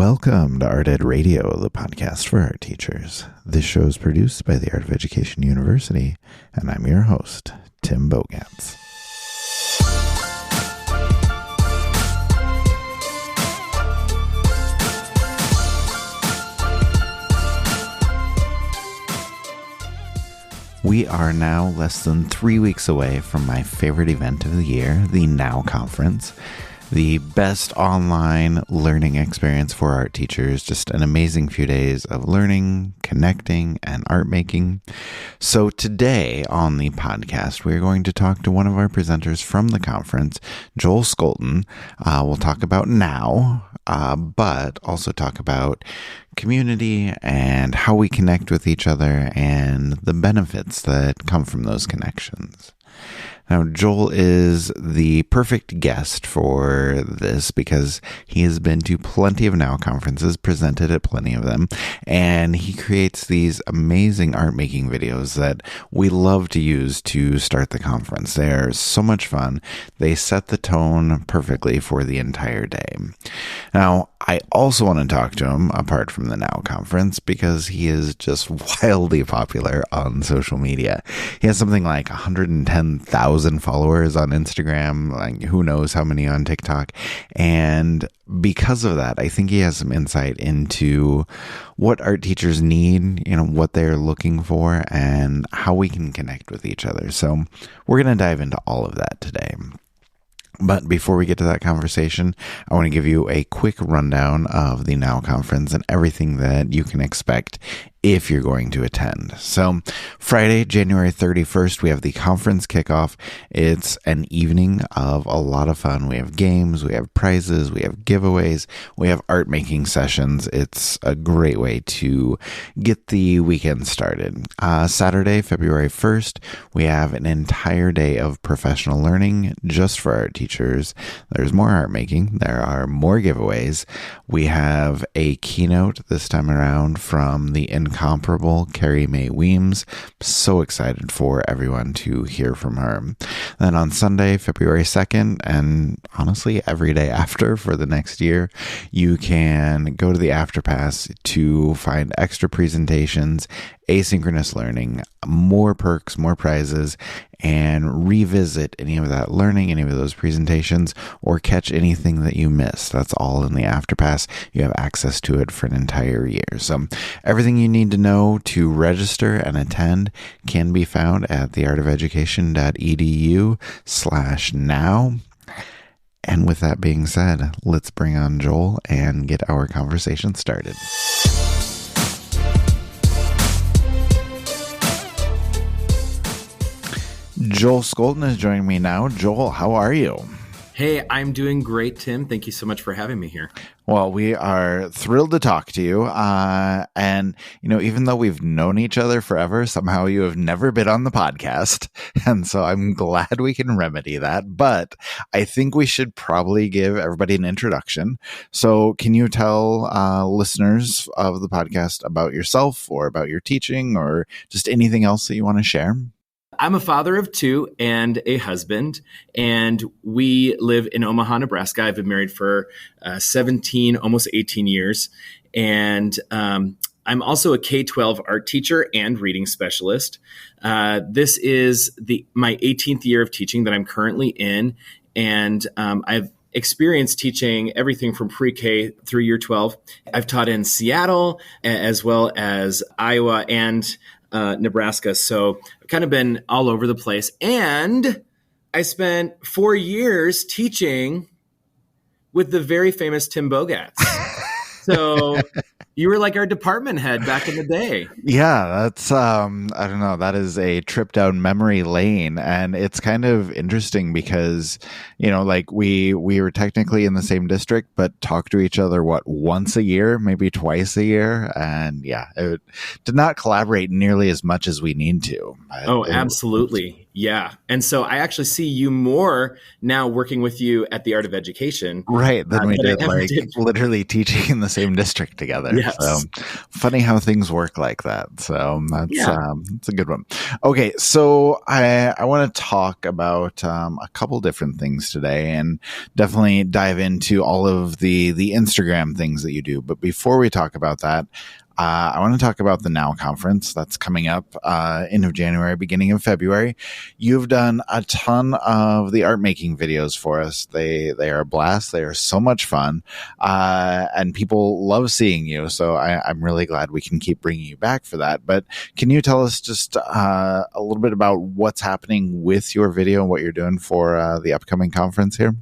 Welcome to Art Ed Radio, the podcast for art teachers. This show is produced by the Art of Education University, and I'm your host, Tim Bogantz. We are now less than 3 weeks away from my favorite event of the year, the NOW Conference. The best online learning experience for art teachers, just an amazing few days of learning, connecting, and art making. So today on the podcast, we're going to talk to one of our presenters from the conference, Joel Skolton. We'll talk about NOW, but also talk about community and how we connect with each other and the benefits that come from those connections. Now, Joel is the perfect guest for this because he has been to plenty of NOW conferences, presented at plenty of them, and he creates these amazing art-making videos that we love to use to start the conference. They're so much fun. They set the tone perfectly for the entire day. Now, I also want to talk to him apart from the NOW conference because he is just wildly popular on social media. He has something like 110,000 followers on Instagram, like who knows how many on TikTok. And because of that, I think he has some insight into what art teachers need, what they're looking for, and how we can connect with each other. So we're going to dive into all of that today. But before we get to that conversation, I want to give you a quick rundown of the NOW conference and everything that you can expect if you're going to attend. So Friday, January 31st, we have the conference kickoff. It's an evening of a lot of fun. We have games, we have prizes, we have giveaways, we have art making sessions. It's a great way to get the weekend started. Saturday, February 1st, we have an entire day of professional learning just for art teachers. There's more art making. There are more giveaways. We have a keynote this time around from the incomparable Carrie Mae Weems. So excited for everyone to hear from her. Then on Sunday, February 2nd, and honestly every day after for the next year, you can go to the AfterPass to find extra presentations, asynchronous learning, more perks, more prizes, and revisit any of that learning, any of those presentations, or catch anything that you missed. That's all in the AfterPass. You have access to it for an entire year. So everything you need to know to register and attend can be found at theartofeducation.edu/now. And with that being said, let's bring on Joel and get our conversation started. Joel Skolton is joining me now. Joel, how are you? Hey, I'm doing great, Tim. Thank you so much for having me here. Well, we are thrilled to talk to you. And, even though we've known each other forever, somehow you have never been on the podcast. And so I'm glad we can remedy that. But I think we should probably give everybody an introduction. So can you tell listeners of the podcast about yourself or about your teaching or just anything else that you want to share? I'm a father of two and a husband, and we live in Omaha, Nebraska. I've been married for 17, almost 18 years, and I'm also a K-12 art teacher and reading specialist. This is my 18th year of teaching that I'm currently in, and I've experienced teaching everything from pre-K through year 12. I've taught in Seattle as well as Iowa and Nebraska. So I've kind of been all over the place. And I spent 4 years teaching with the very famous Tim Bogantz. So you were like our department head back in the day. Yeah, that's, I don't know, that is a trip down memory lane. And it's kind of interesting because, we were technically in the same district, but talk to each other, once a year, maybe twice a year. And yeah, it did not collaborate nearly as much as we need to. Oh, absolutely. Yeah. And so I actually see you more now working with you at the Art of Education Right. Then we than I did ever like did. literally teaching in the same district together. So Yes. funny how things work like that. So Yeah. that's a good one. Okay. So I want to talk about a couple different things today and definitely dive into all of the Instagram things that you do. But before we talk about that, I want to talk about the Now conference that's coming up end of January, beginning of February. You've done a ton of the art making videos for us. They are a blast. They are so much fun, and people love seeing you. So I'm really glad we can keep bringing you back for that. But can you tell us just a little bit about what's happening with your video and what you're doing for the upcoming conference here?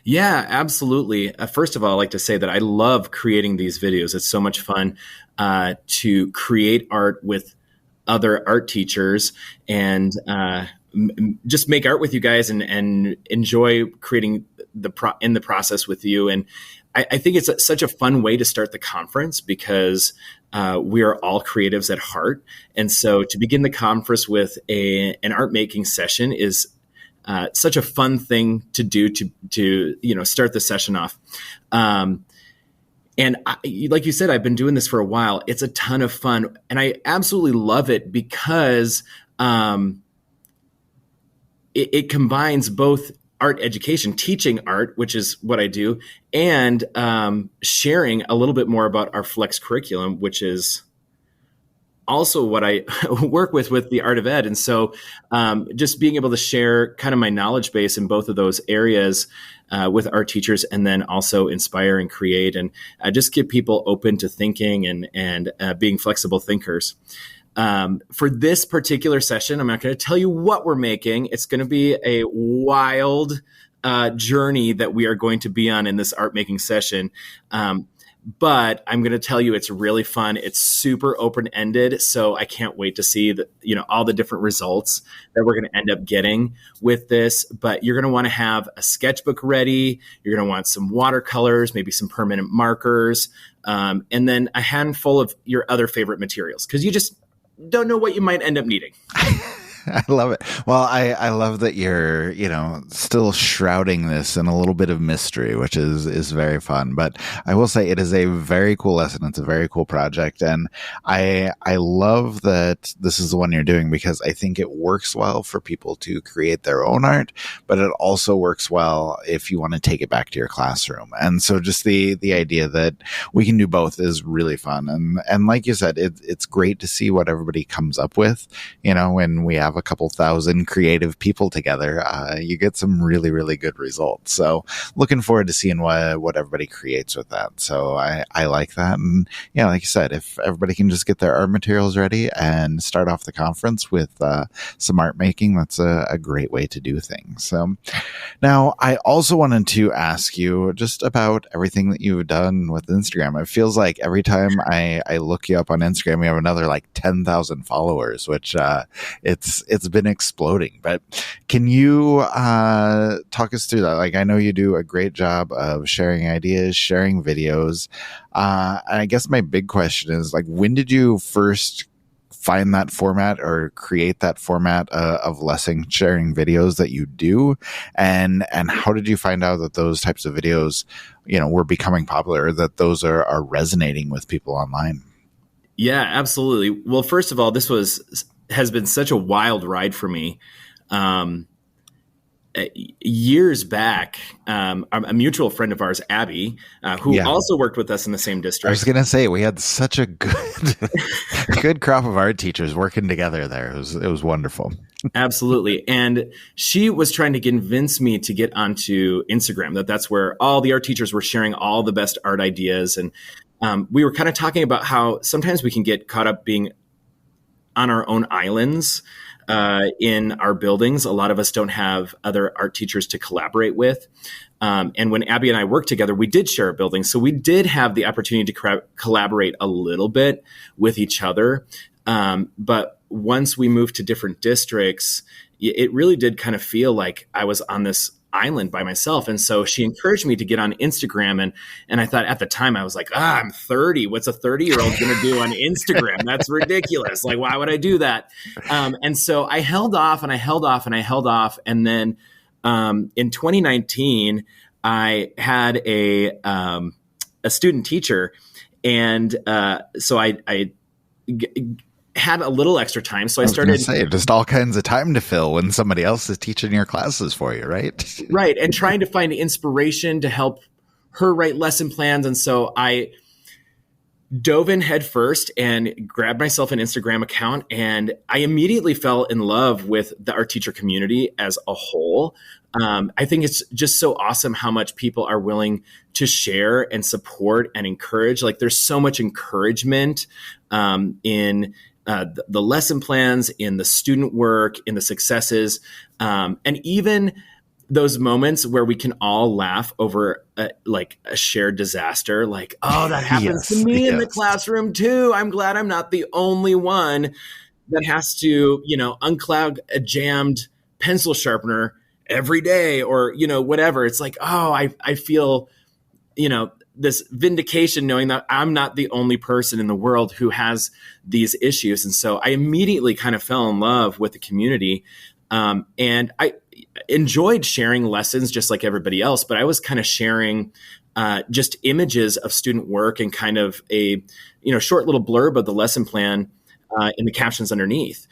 Yeah, absolutely. First of all, I'd like to say that I love creating these videos. It's so much fun to create art with other art teachers and just make art with you guys and enjoy creating in the process with you. And I think it's such a fun way to start the conference because we are all creatives at heart. And so to begin the conference with an art making session is such a fun thing to do to start the session off. And like you said, I've been doing this for a while. It's a ton of fun, and I absolutely love it because it combines both art education, teaching art, which is what I do, and sharing a little bit more about our Flex curriculum, which is also what I work with the Art of Ed. And so just being able to share kind of my knowledge base in both of those areas with our teachers, and then also inspire and create and just get people open to thinking and being flexible thinkers. For this particular session, I'm not going to tell you what we're making. It's going to be a wild journey that we are going to be on in this art making session. But I'm going to tell you, it's really fun. It's super open-ended. So I can't wait to see all the different results that we're going to end up getting with this. But you're going to want to have a sketchbook ready. You're going to want some watercolors, maybe some permanent markers, and then a handful of your other favorite materials, because you just don't know what you might end up needing. I love it. Well, I love that you're, still shrouding this in a little bit of mystery, which is very fun. But I will say it is a very cool lesson. It's a very cool project. And I love that this is the one you're doing because I think it works well for people to create their own art, but it also works well if you want to take it back to your classroom. And so just the idea that we can do both is really fun. And like you said, it's great to see what everybody comes up with, when we have a couple thousand creative people together, you get some really, really good results. So looking forward to seeing what everybody creates with that. So I like that. And yeah, like you said, if everybody can just get their art materials ready and start off the conference with some art making, that's a great way to do things. So now I also wanted to ask you just about everything that you've done with Instagram. It feels like every time I look you up on Instagram, we have another like 10,000 followers, which it's been exploding. But can you talk us through that? Like, I know you do a great job of sharing ideas, sharing videos. And I guess my big question is, like, when did you first find that format or create that format of lesson sharing videos that you do? And how did you find out that those types of videos, were becoming popular, that those are resonating with people online? Yeah, absolutely. Well, first of all, this has been such a wild ride for me. Years back, a mutual friend of ours, Abby, who also worked with us in the same district. I was going to say, we had such a good crop of art teachers working together there. It was wonderful. Absolutely. And she was trying to convince me to get onto Instagram, that's where all the art teachers were sharing all the best art ideas. And we were kind of talking about how sometimes we can get caught up being on our own islands in our buildings. A lot of us don't have other art teachers to collaborate with. And when Abby and I worked together, we did share a building. So we did have the opportunity to collaborate a little bit with each other. But once we moved to different districts, it really did kind of feel like I was on this island by myself. And so she encouraged me to get on Instagram. And I thought at the time I was like, I'm 30. What's a 30-year-old going to do on Instagram? That's ridiculous. Like, why would I do that? And so I held off and I held off and I held off. And then in 2019, I had a student teacher. And so I had a little extra time. So I started just all kinds of time to fill when somebody else is teaching your classes for you, right? Right. And trying to find inspiration to help her write lesson plans. And so I dove in head first and grabbed myself an Instagram account. And I immediately fell in love with the art teacher community as a whole. I think it's just so awesome how much people are willing to share and support and encourage. Like there's so much encouragement in the lesson plans, in the student work, in the successes, and even those moments where we can all laugh over like a shared disaster, like, oh, that happens to me in the classroom too. I'm glad I'm not the only one that has to, unclog a jammed pencil sharpener every day or, whatever. It's like, oh, I feel, this vindication knowing that I'm not the only person in the world who has these issues. And so I immediately kind of fell in love with the community. And I enjoyed sharing lessons just like everybody else, but I was kind of sharing just images of student work and kind of a, short little blurb of the lesson plan in the captions underneath.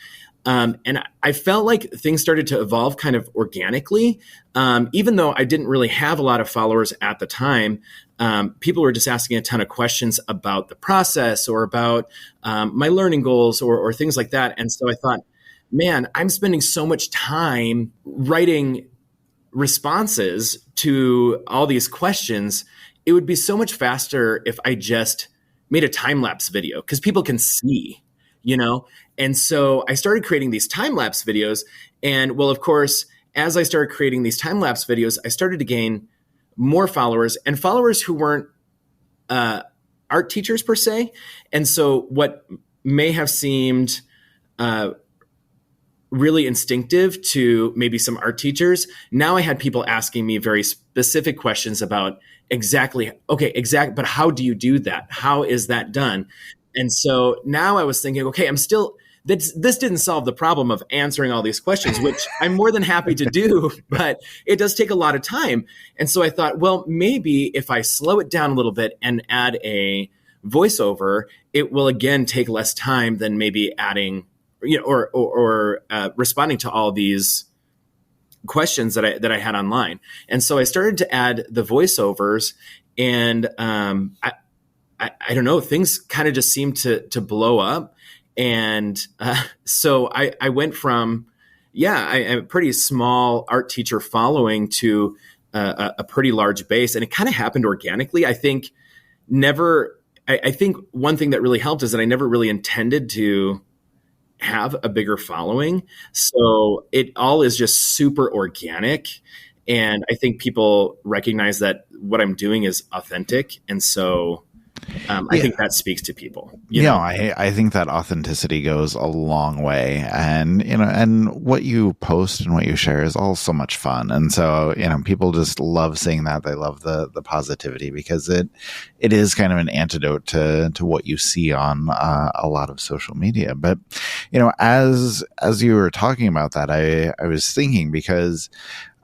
And I felt like things started to evolve kind of organically. Even though I didn't really have a lot of followers at the time, people were just asking a ton of questions about the process or about my learning goals or things like that. And so I thought, man, I'm spending so much time writing responses to all these questions. It would be so much faster if I just made a time-lapse video because people can see, And so I started creating these time-lapse videos. And well, of course, as I started creating these time-lapse videos, I started to gain more followers and followers who weren't art teachers per se. And so what may have seemed really instinctive to maybe some art teachers, now I had people asking me very specific questions about but how do you do that? How is that done? And so now I was thinking, okay, this didn't solve the problem of answering all these questions, which I'm more than happy to do, but it does take a lot of time. And so I thought, well, maybe if I slow it down a little bit and add a voiceover, it will again take less time than maybe adding, or responding to all these questions that I had online. And so I started to add the voiceovers, and I don't know, things kind of just seemed to blow up. And so I went from, a pretty small art teacher following to a pretty large base. And it kind of happened organically. I think one thing that really helped is that I never really intended to have a bigger following. So it all is just super organic. And I think people recognize that what I'm doing is authentic. And so I think that speaks to people. I think that authenticity goes a long way, and what you post and what you share is all so much fun. And so, people just love seeing that. They love the positivity because it is kind of an antidote to what you see on a lot of social media. But, as you were talking about that, I was thinking because,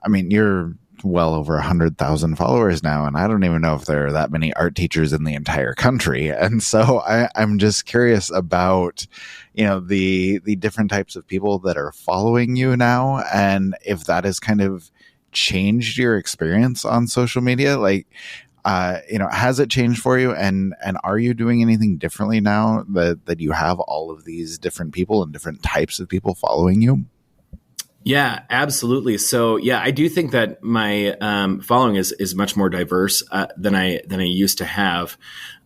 you're well over 100,000 followers now, and I don't even know if there are that many art teachers in the entire country. And so I'm just curious about, the different types of people that are following you now, and if that has kind of changed your experience on social media. Like, has it changed for you? And are you doing anything differently now that you have all of these different people and different types of people following you? Yeah, absolutely. So I do think that my following is much more diverse than I used to have.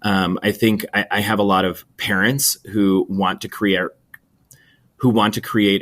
I think I have a lot of parents who want to create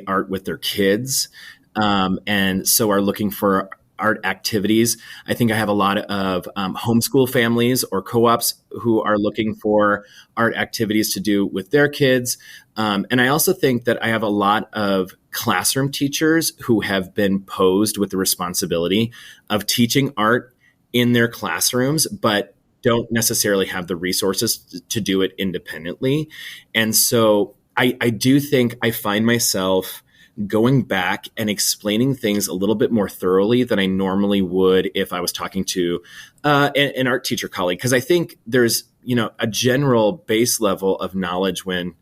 art with their kids, and so are looking for art activities. I think I have a lot of homeschool families or co-ops who are looking for art activities to do with their kids. And I also think that I have a lot of classroom teachers who have been posed with the responsibility of teaching art in their classrooms, but don't necessarily have the resources to do it independently. And so I do think I find myself going back and explaining things a little bit more thoroughly than I normally would if I was talking to an art teacher colleague. Because I think there's, a general base level of knowledge when,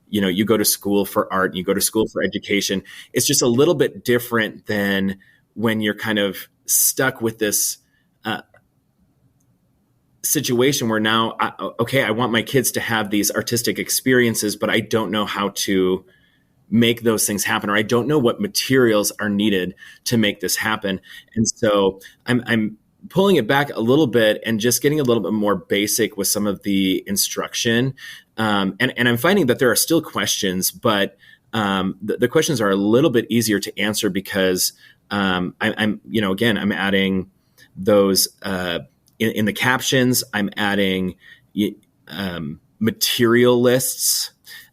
you go to school for art and you go to school for education. It's just a little bit different than when you're kind of stuck with this situation where now, I want my kids to have these artistic experiences, but I don't know how to make those things happen, or I don't know what materials are needed to make this happen. And so I'm pulling it back a little bit and just getting a little bit more basic with some of the instruction. And I'm finding that there are still questions, but the questions are a little bit easier to answer because I'm adding those in the captions. I'm adding material lists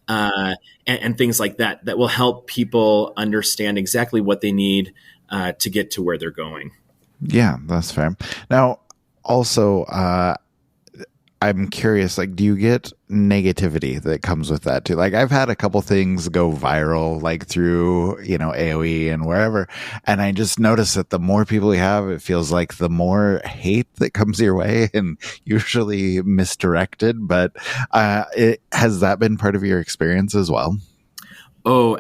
and things like that will help people understand exactly what they need to get to where they're going. Yeah, that's fair. Now, also, I'm curious, do you get negativity that comes with that too? I've had a couple things go viral, through, AOE and wherever. And I just noticed that the more people you have, it feels like the more hate that comes your way, and usually misdirected. But has that been part of your experience as well? Oh,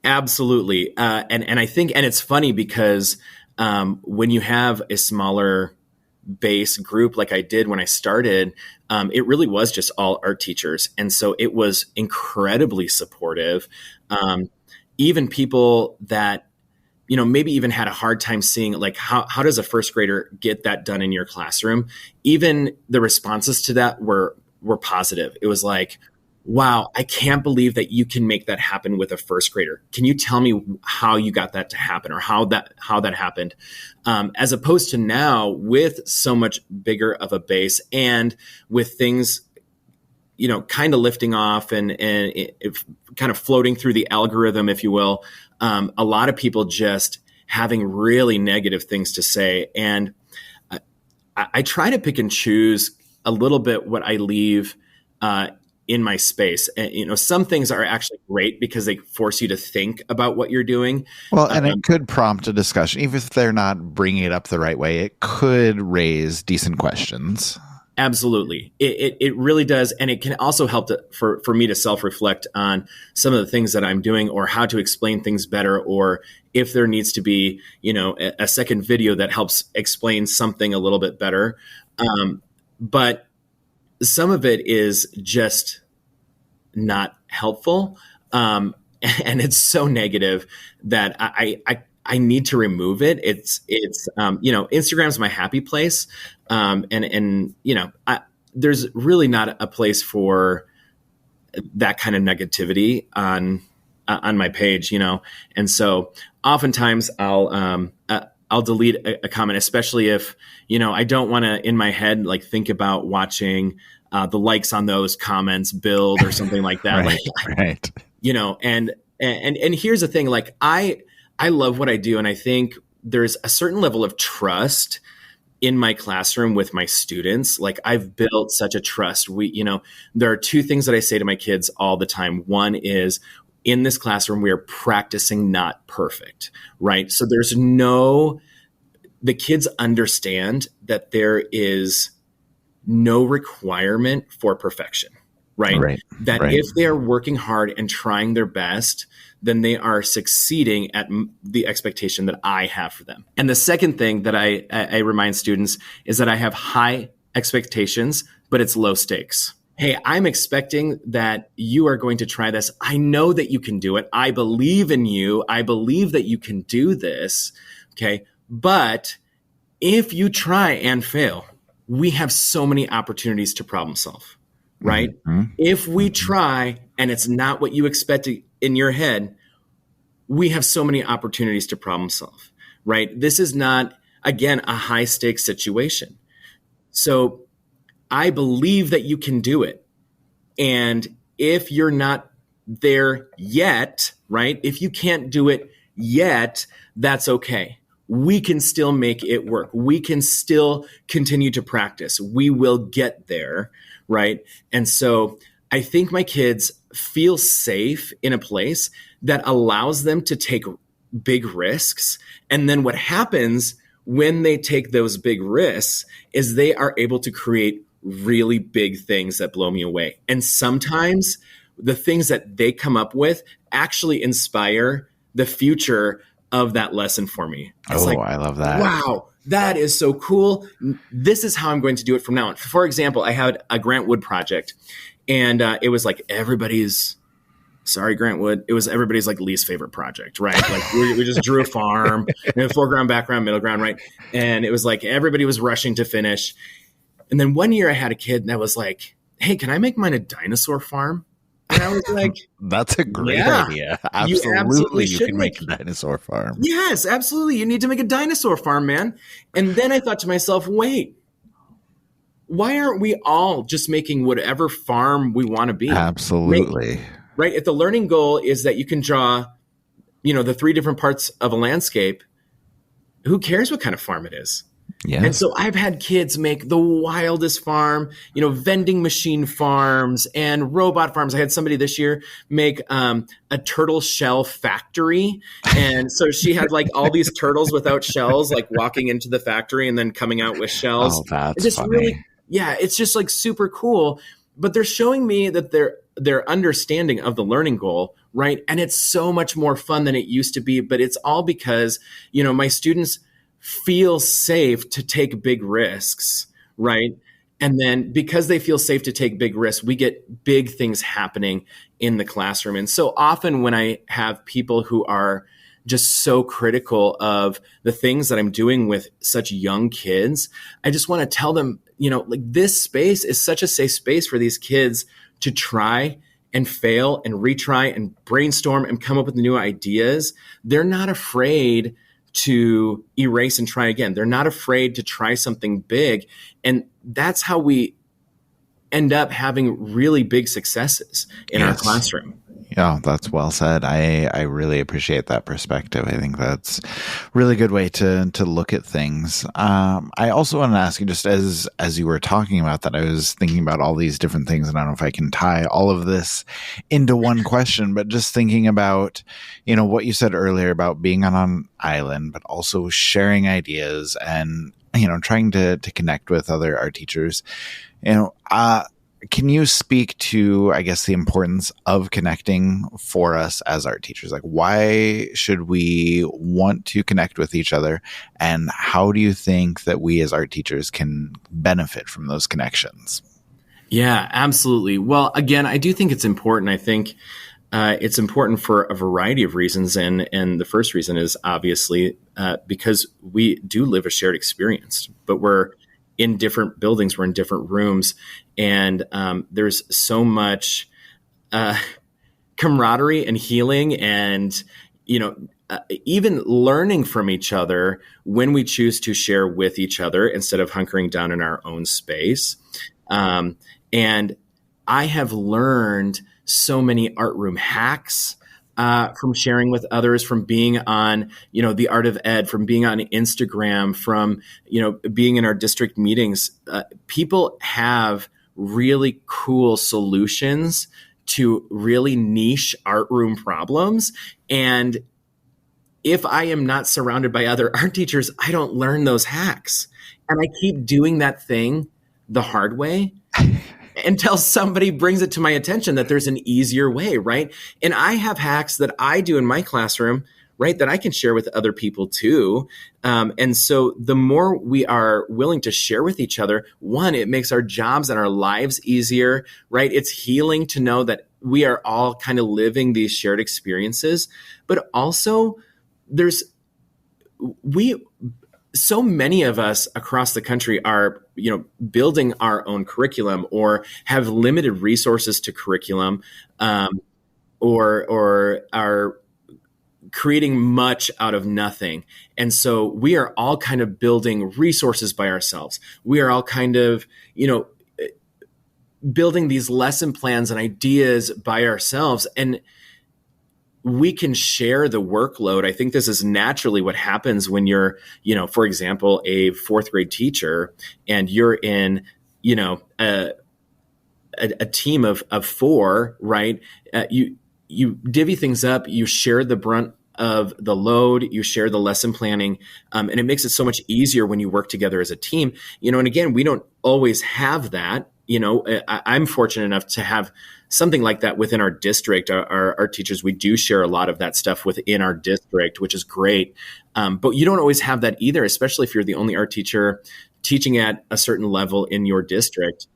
absolutely. And I think, and it's funny because when you have a smaller base group like I did when I started, it really was just all art teachers. And so it was incredibly supportive. Even people that, maybe even had a hard time seeing how does a first grader get that done in your classroom? Even the responses to that were positive. It was like, wow, I can't believe that you can make that happen with a first grader. Can you tell me how you got that to happen, or how that happened? As opposed to now with so much bigger of a base and with things, kind of lifting off and kind of floating through the algorithm, if you will. A lot of people just having really negative things to say. And I try to pick and choose a little bit what I leave in my space. And, some things are actually great because they force you to think about what you're doing. Well, and it could prompt a discussion. Even if they're not bringing it up the right way, it could raise decent questions. Absolutely. It really does. And it can also help for me to self-reflect on some of the things that I'm doing, or how to explain things better, or if there needs to be, a second video that helps explain something a little bit better. But some of it is just not helpful. And it's so negative that I need to remove it. It's Instagram's my happy place. There's really not a place for that kind of negativity on my page, And so oftentimes I'll delete a comment, especially if, I don't want to in my head, think about watching the likes on those comments build or something like that. Right. And here's the thing, I love what I do. And I think there's a certain level of trust in my classroom with my students. I've built such a trust. There are two things that I say to my kids all the time. One is, in this classroom, we are practicing not perfect, right? So the kids understand that there is no requirement for perfection, right? If they're working hard and trying their best, then they are succeeding at the expectation that I have for them. And the second thing that I remind students is that I have high expectations, but it's low stakes. Hey, I'm expecting that you are going to try this. I know that you can do it. I believe in you. I believe that you can do this. Okay. But if you try and fail, we have so many opportunities to problem solve, right? Mm-hmm. If we try and it's not what you expected in your head, we have so many opportunities to problem solve, right? This is not, again, a high stakes situation. So I believe that you can do it. And if you're not there yet, right? If you can't do it yet, that's okay. We can still make it work. We can still continue to practice. We will get there, right? And so I think my kids feel safe in a place that allows them to take big risks. And then what happens when they take those big risks is they are able to create really big things that blow me away. And sometimes the things that they come up with actually inspire the future of that lesson for me. It's I love that. Wow, that is so cool. This is how I'm going to do it from now on. For example, I had a Grant Wood project, and it was like Grant Wood. It was everybody's like least favorite project, right? Like we just drew a farm, foreground, background, middle ground, right? And it was like everybody was rushing to finish. And then one year I had a kid that was like, "Hey, can I make mine a dinosaur farm?" And I was like, that's a great idea. Absolutely, you can make a dinosaur farm. Yes, absolutely. You need to make a dinosaur farm, man. And then I thought to myself, wait, why aren't we all just making whatever farm we want to be? Absolutely. Right? If the learning goal is that you can draw, the 3 different parts of a landscape, who cares what kind of farm it is? Yes. And so I've had kids make the wildest farm, vending machine farms and robot farms. I had somebody this year make a turtle shell factory. And so she had like all these turtles without shells, like walking into the factory and then coming out with shells. Oh, that's funny. It's just like super cool. But they're showing me that their understanding of the learning goal, right? And it's so much more fun than it used to be. But it's all because, my students feel safe to take big risks, right? And then because they feel safe to take big risks, we get big things happening in the classroom. And so often when I have people who are just so critical of the things that I'm doing with such young kids, I just want to tell them, this space is such a safe space for these kids to try and fail and retry and brainstorm and come up with new ideas. They're not afraid to erase and try again. They're not afraid to try something big. And that's how we end up having really big successes in our classroom. Yeah, that's well said. I really appreciate that perspective. I think that's a really good way to look at things. I also want to ask you, just as you were talking about that, I was thinking about all these different things, and I don't know if I can tie all of this into one question, but just thinking about, what you said earlier about being on an island, but also sharing ideas and, trying to connect with other art teachers. Can you speak to, I guess, the importance of connecting for us as art teachers? Like, why should we want to connect with each other? And how do you think that we as art teachers can benefit from those connections? Yeah, absolutely. Well, again, I do think it's important. I think it's important for a variety of reasons. And the first reason is obviously because we do live a shared experience, but we're in different buildings, we're in different rooms, and there's so much camaraderie and healing and, even learning from each other when we choose to share with each other instead of hunkering down in our own space. And I have learned so many art room hacks from sharing with others, from being on, the Art of Ed, from being on Instagram, from, being in our district meetings. People have really cool solutions to really niche art room problems. And if I am not surrounded by other art teachers, I don't learn those hacks. And I keep doing that thing the hard way until somebody brings it to my attention that there's an easier way, right? And I have hacks that I do in my classroom, right, that I can share with other people too. And so the more we are willing to share with each other, one, it makes our jobs and our lives easier, right? It's healing to know that we are all kind of living these shared experiences, but also so many of us across the country are, building our own curriculum or have limited resources to curriculum, or are creating much out of nothing. And so we are all kind of building resources by ourselves. We are all kind of, building these lesson plans and ideas by ourselves, and we can share the workload. I think this is naturally what happens when you're, for example, a fourth grade teacher and you're in, a team of four, right? You divvy things up, you share the brunt of the load, you share the lesson planning, and it makes it so much easier when you work together as a team. And again, we don't always have that. I'm fortunate enough to have something like that within our district. Our teachers, we do share a lot of that stuff within our district, which is great. But you don't always have that either, especially if you're the only art teacher teaching at a certain level in your district.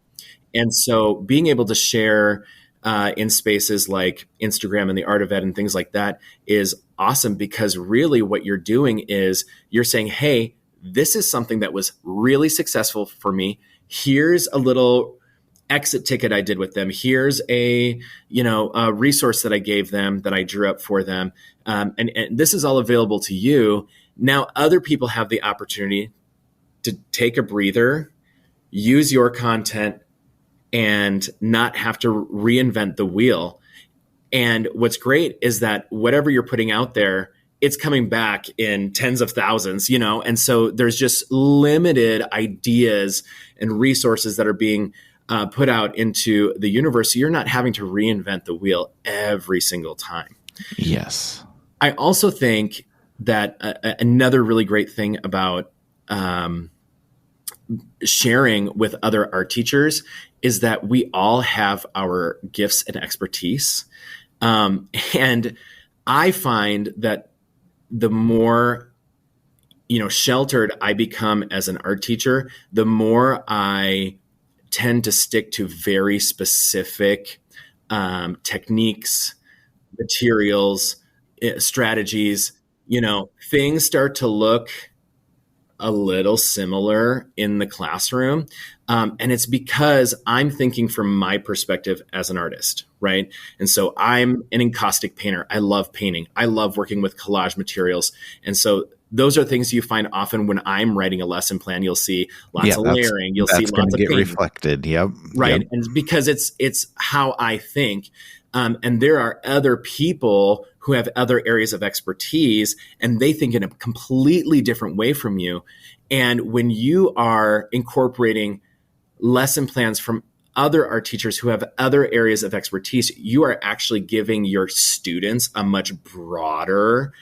And so being able to share in spaces like Instagram and the Art of Ed and things like that is awesome, because really what you're doing is you're saying, hey, this is something that was really successful for me. Here's a little exit ticket I did with them. Here's a resource that I gave them, that I drew up for them. And this is all available to you. Now, other people have the opportunity to take a breather, use your content, and not have to reinvent the wheel. And what's great is that whatever you're putting out there, it's coming back in tens of thousands, and so there's just limited ideas and resources that are being put out into the universe. So you're not having to reinvent the wheel every single time. Yes. I also think that another really great thing about sharing with other art teachers is that we all have our gifts and expertise. And I find that the more, sheltered I become as an art teacher, the more I tend to stick to very specific techniques, materials, strategies. Things start to look a little similar in the classroom. And it's because I'm thinking from my perspective as an artist, right? And so I'm an encaustic painter. I love painting. I love working with collage materials. And so those are things you find often when I'm writing a lesson plan. You'll see lots of layering. You'll see lots of painting. Reflected. Yep. Right. Yep. And because it's how I think. And there are other people who have other areas of expertise, and they think in a completely different way from you. And when you are incorporating lesson plans from other art teachers who have other areas of expertise, you are actually giving your students a much broader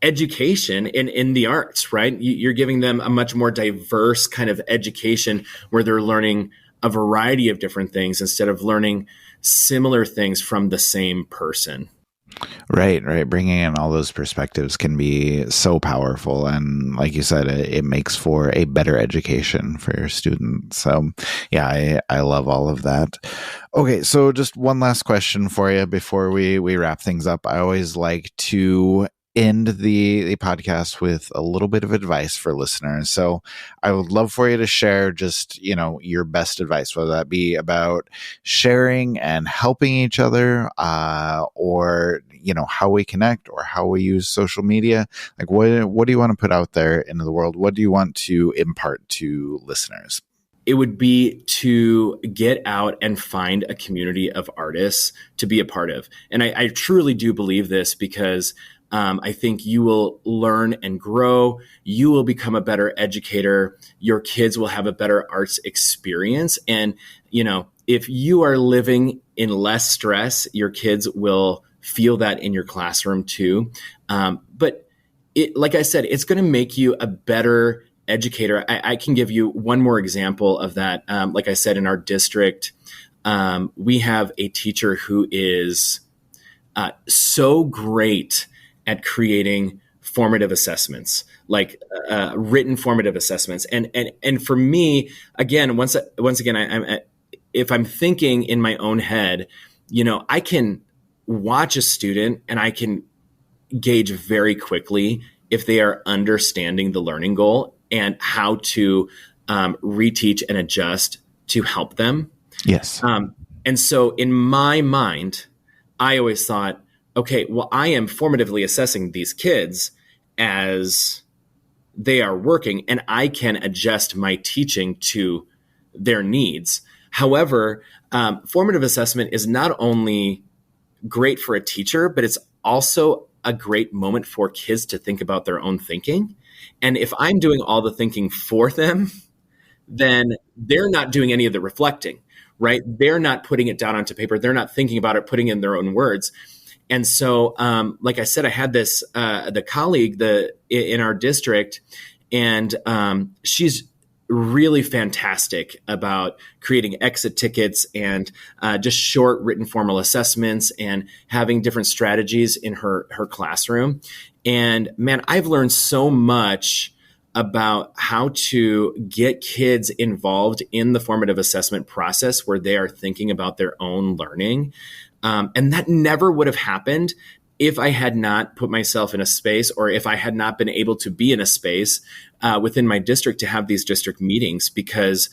education in the arts, right? You're giving them a much more diverse kind of education where they're learning a variety of different things instead of learning similar things from the same person. Right. Bringing in all those perspectives can be so powerful. And like you said, it makes for a better education for your students. So yeah, I love all of that. Okay. So just one last question for you before we wrap things up. I always like to end the podcast with a little bit of advice for listeners. So I would love for you to share just, your best advice, whether that be about sharing and helping each other, or, how we connect or how we use social media. Like what do you want to put out there into the world? What do you want to impart to listeners? It would be to get out and find a community of artists to be a part of. And I truly do believe this, because I think you will learn and grow. You will become a better educator. Your kids will have a better arts experience. And, if you are living in less stress, your kids will feel that in your classroom too. But like I said, it's going to make you a better educator. I can give you one more example of that. Like I said, in our district, we have a teacher who is so great at creating formative assessments, like written formative assessments. And for me, again, once again, if I'm thinking in my own head, I can watch a student and I can gauge very quickly if they are understanding the learning goal and how to reteach and adjust to help them. Yes. And so in my mind, I always thought, okay, well, I am formatively assessing these kids as they are working, and I can adjust my teaching to their needs. However, formative assessment is not only great for a teacher, but it's also a great moment for kids to think about their own thinking. And if I'm doing all the thinking for them, then they're not doing any of the reflecting, right? They're not putting it down onto paper. They're not thinking about it, putting it in their own words. And so, like I said, I had this, the colleague in our district, and she's really fantastic about creating exit tickets and just short written formal assessments and having different strategies in her classroom. And man, I've learned so much about how to get kids involved in the formative assessment process where they are thinking about their own learning. And that never would have happened if I had not put myself in a space, or if I had not been able to be in a space within my district to have these district meetings, because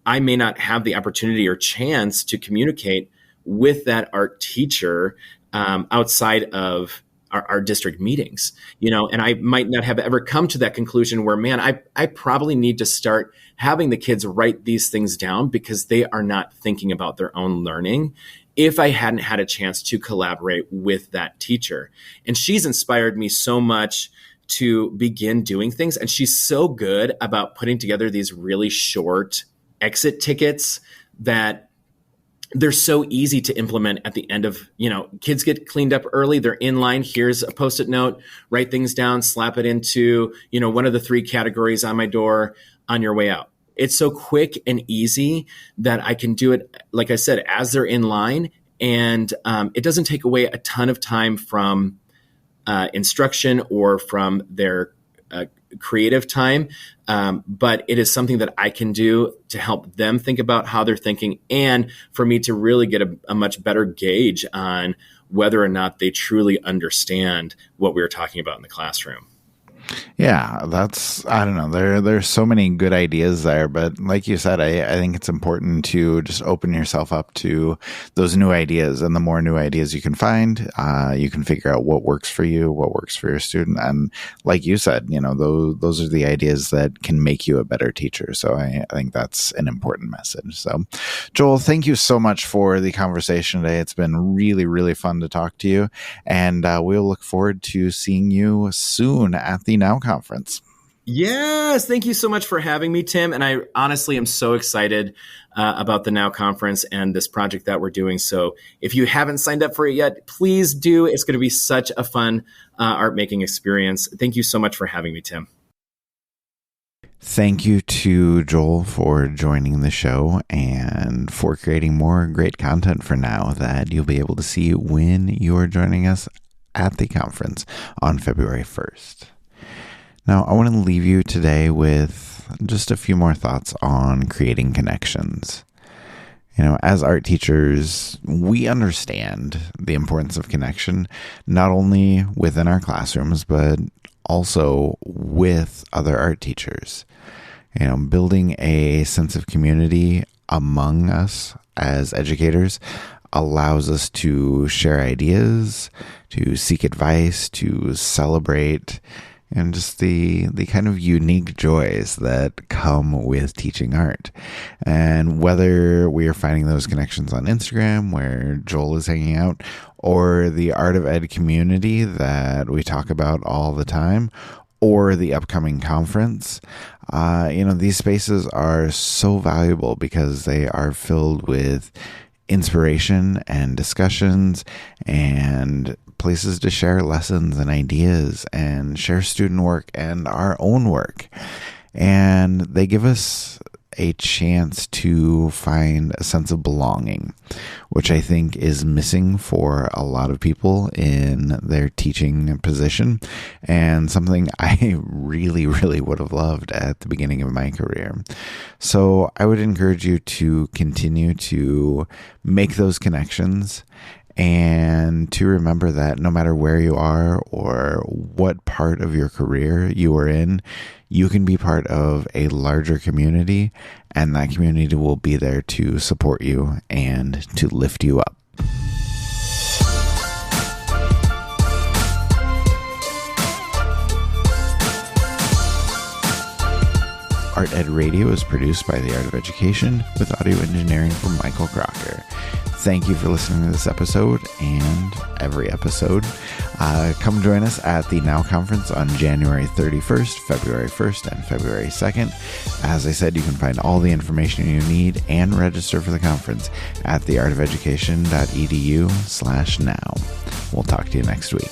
I may not have the opportunity or chance to communicate with that art teacher outside of our district meetings, and I might not have ever come to that conclusion where, man, I probably need to start having the kids write these things down because they are not thinking about their own learning, if I hadn't had a chance to collaborate with that teacher. And she's inspired me so much to begin doing things. And she's so good about putting together these really short exit tickets that they're so easy to implement at the end of, kids get cleaned up early. They're in line. Here's a Post-it note, write things down, slap it into, one of the 3 categories on my door on your way out. It's so quick and easy that I can do it, like I said, as they're in line. And it doesn't take away a ton of time from instruction or from their creative time. But it is something that I can do to help them think about how they're thinking, and for me to really get a much better gauge on whether or not they truly understand what we were talking about in the classroom. Yeah, I don't know. There's so many good ideas there, but like you said, I think it's important to just open yourself up to those new ideas. And the more new ideas you can find, you can figure out what works for you, what works for your student. And like you said, those are the ideas that can make you a better teacher. So I think that's an important message. So Joel, thank you so much for the conversation today. It's been really, really fun to talk to you. And we'll look forward to seeing you soon at the Now Conference. Yes, thank you so much for having me, Tim. And I honestly am so excited about the Now Conference and this project that we're doing. So if you haven't signed up for it yet, please do. It's going to be such a fun art making experience. Thank you so much for having me, Tim. Thank you to Joel for joining the show and for creating more great content for Now that you'll be able to see when you're joining us at the conference on February 1st. Now, I want to leave you today with just a few more thoughts on creating connections. As art teachers, we understand the importance of connection, not only within our classrooms, but also with other art teachers. Building a sense of community among us as educators allows us to share ideas, to seek advice, to celebrate, and just the kind of unique joys that come with teaching art. And whether we are finding those connections on Instagram, where Joel is hanging out, or the Art of Ed community that we talk about all the time, or the upcoming conference, these spaces are so valuable because they are filled with inspiration and discussions and places to share lessons and ideas and share student work and our own work. And they give us a chance to find a sense of belonging, which I think is missing for a lot of people in their teaching position, and something I really, really would have loved at the beginning of my career. So I would encourage you to continue to make those connections, and to remember that no matter where you are or what part of your career you are in, you can be part of a larger community, and that community will be there to support you and to lift you up. Art Ed Radio is produced by The Art of Education with audio engineering from Michael Crocker. Thank you for listening to this episode and every episode. Come join us at the Now Conference on January 31st, February 1st, and February 2nd. As I said, you can find all the information you need and register for the conference at theartofeducation.edu/now. We'll talk to you next week.